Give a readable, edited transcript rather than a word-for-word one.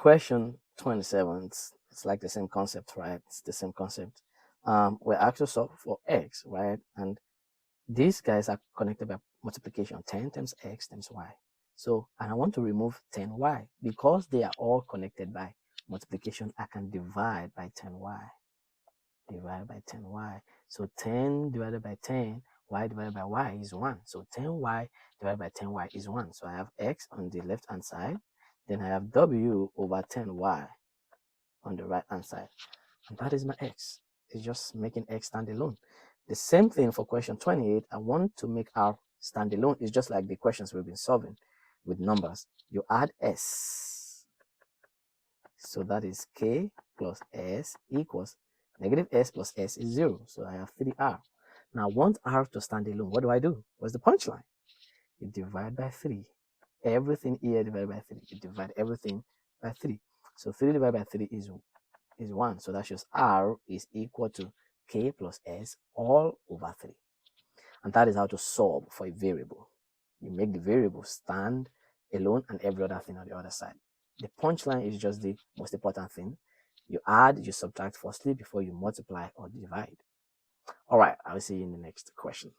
question 27, it's like the same concept, right? It's the same concept. We're actually solve for x, right? And these guys are connected by multiplication, 10 times x times y. So, and I want to remove 10y. Because they are all connected by multiplication, I can divide by 10y. Divide by 10y. So 10 divided by 10, y divided by y is 1. So 10y divided by 10y is 1. So I have x on the left hand side. Then I have w over 10y on the right hand side. And that is my x. It's just making x stand alone. The same thing for question 28. I want to make r stand alone. It's just like the questions we've been solving with numbers. You add s. So that is k plus s equals negative s plus s is 0. So I have 3r. Now I want r to stand alone. What do? What's the punchline? You divide by 3. Everything here divided by 3. You divide everything by 3. So 3 divided by 3 is 1. So that shows r is equal to k plus s all over 3. And that is how to solve for a variable. You make the variable stand alone and every other thing on the other side. The punchline is just the most important thing. You add, you subtract firstly before you multiply or divide. All right, I will see you in the next question.